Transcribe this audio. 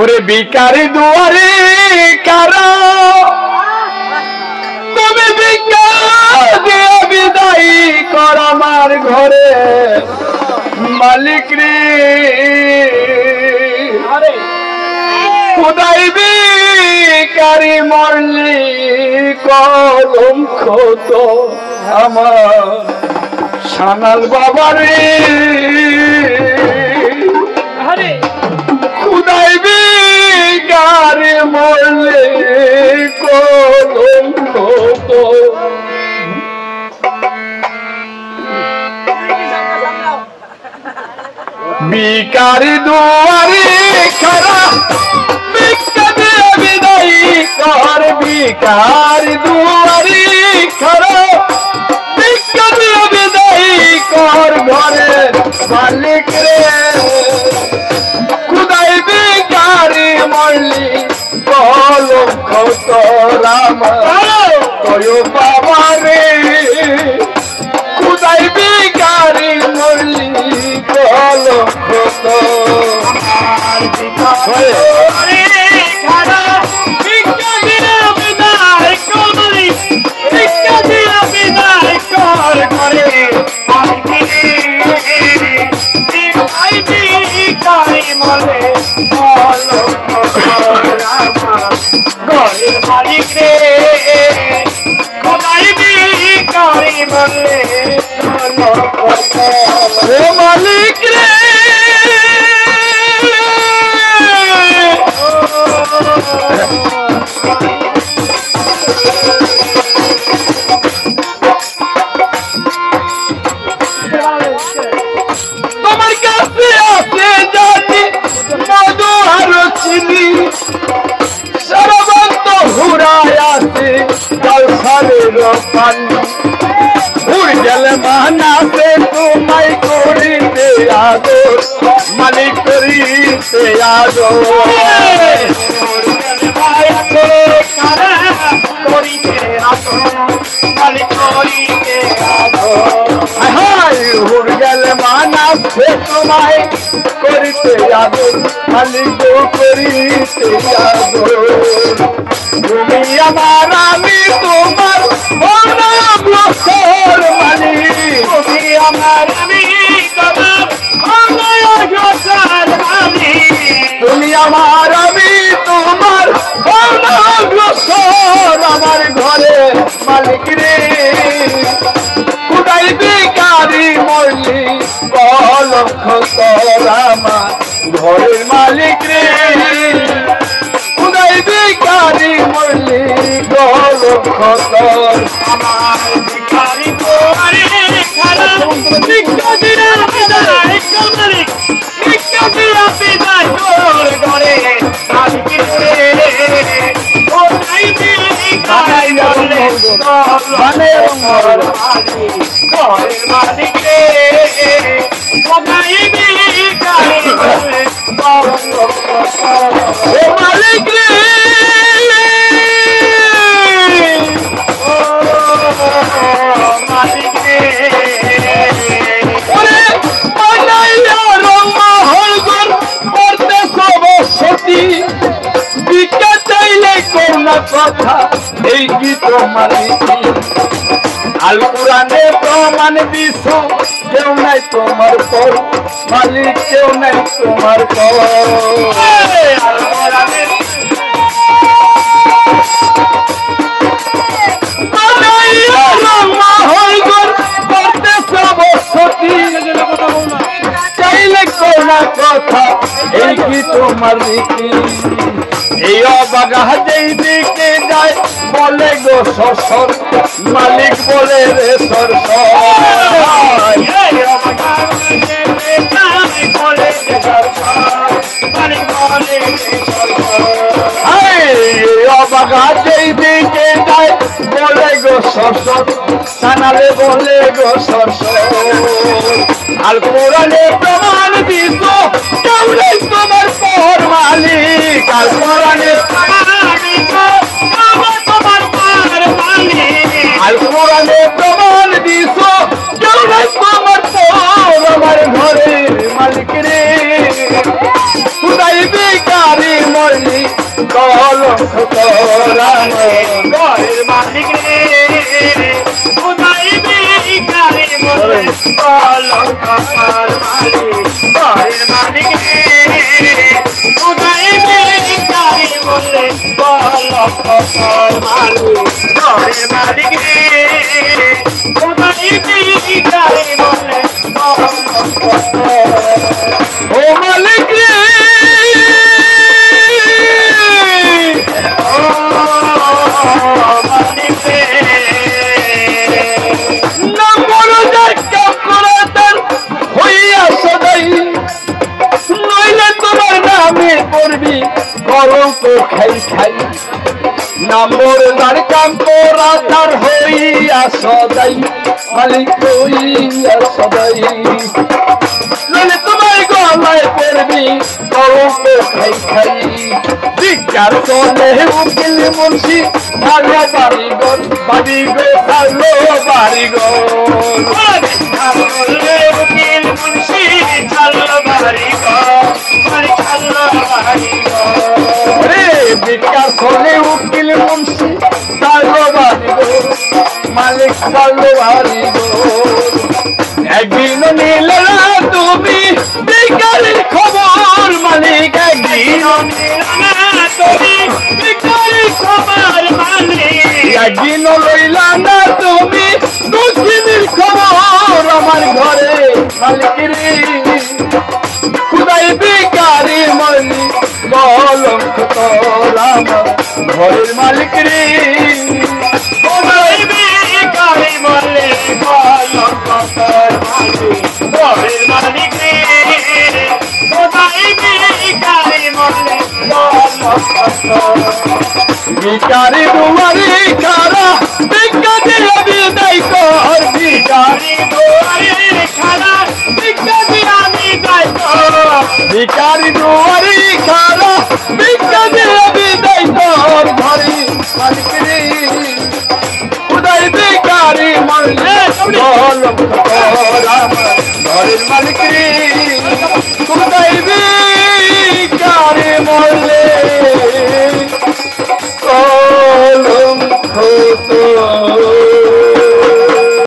ওরে ভিখারি দুয়ারে কারা তুমি ভিক্ষা দিয়ে বিদায় কর আমার ঘরে মালিক রে খোদাই ভিখারি মরলি কলঙ্ক তো আমার সানাল বাবা রে খুদাই ভিখারি মরলি কলঙ্ক তো ভিখারি দুয়ারে খারা ভিক্ষা দিয়ে বিদায় কর ভিখারি দুয়ারে খারা ভিক্ষা দিয়ে বিদায় কর ঘরে মালিক রে খুদাই ভিখারি মরলি কলঙ্ক তোর আমার কয় বাবা রে খুদাই ভিখারি মরলি কলঙ্ক তোর মালিক রে খোদাই ভিখারি মরলে মালিক রে তোমার কাছে আছে জানি মধু আর চিনি সর্বন্ত হুরায় আছে কালসারের পানি উড় গেলে মানাতে তোমায় করিতে আদর মালিক করিতে আদর করিতে আদর মালিক করিতে আদর উড় গেলে মানাতে তোমায় করিতে আদর মালিক করিতে আদর তুমি আমার আমি তোমার বছর মালিক তুমি আমার আমি তোমার তুমি আমার আমি তোমার বছর আমার ঘরে মালিক রে খুদাই ভিখারি মরলি কলঙ্ক তোর আমার ঘরের মালিক রে খুদাই ভিখারি মরলি কলঙ্ক তোর আমার ভিখারি তোমারে খারা ভিক্ষা দিয়া বিদায় মালিক ভিক্ষা দিয়া বিদায় তোর ঘরে মালিক রে খোদাই ভিখারি মরলে ঘরের মালিক রে খোদাই ভিখারি মরলে মালিক রে মালিক রে ওরে বানাইয়া রমহল ঘর করতে সব সতী ভিক্ষা চাইলে কোন কথা এই কি তোমার নীতি আল কোরআনে প্রমাণ দিছ কেউ নাই তোমার পর মালিক কেউ নাই তোমার পর আল কোরআনে বানাইয়া রমহল ঘর করতে সব সতী চাইলে কোন কথা এই কি তোমার নীতি এই অবাগা যেই দিকে যায় বলে গো সর মালিক বলে রে সর অবাগা যেই দিকে যায় বলে গো সর সানালে বলে গো সর আর কোরআনে প্রমাণ দিছ কেউ নেই তোমার পর মালিক আর কোরআনে আর কোরআনে প্রমাণ দিছ কেউ নেই তোমার পর আমার ঘরে মালিক রে খুদাই ভিখারি তোরানে ঘরের মালিক রে খোদাই ভিখারি বলে কলঙ্ক আমার মালিক ঘরের মালিক রে খোদাই ভিখারি বলে কলঙ্ক আমার মালিক ঘরের মালিক রে খোদাই ভিখারি বলে কলঙ্ক ও মালিক রে করবি কলঙ্ক খাই খাই নম্বর দার কাম করা তার হইয়া সদাই মালিক হইয়া সদাই নইলে তোমার গলায় পড়বি কলঙ্ক খাই খাই বিচার চলে উকিল মুন্সি ভালো বাড়িঘর বাড়িঘর ভালো বাড়িঘর উকিল মুন্সি চালো বাড়িঘর চালো বাড়িঘর রে বিচার চলে উকিল মুন্সি ভালো বাড়িঘর মালিক ভালো বাড়িঘর একদিন নিলে না তুমি বিকারের খবর মালিক একদিন একদিন লইলা না তুমি দক্ষিণের খবর আমার ঘরে মালিক রে খুদাই বিকারি মালিক কলঙ্ক তোরা ঘরের মালিক রে খোদাই ভিখারি বলে কলঙ্ক তোর মালিক ঘরের মালিক রে খোদাই ভিখারি বলে কলঙ্ক তোর ভিকারি দুয়ারি খারা ভিক্ষা দিয়ে বিদায় কর ভিকারি দুয়ারে খাড়া ভিক্ষা দিয়া বিদায় কর ভিকারি দুয়ারি খারা ভিক্ষা দিয়ে বিদায় কর ঘরে মালিক রে খুদাই ভিকারি মালিক কলঙ্ক তোরা ঘরের মালিক রে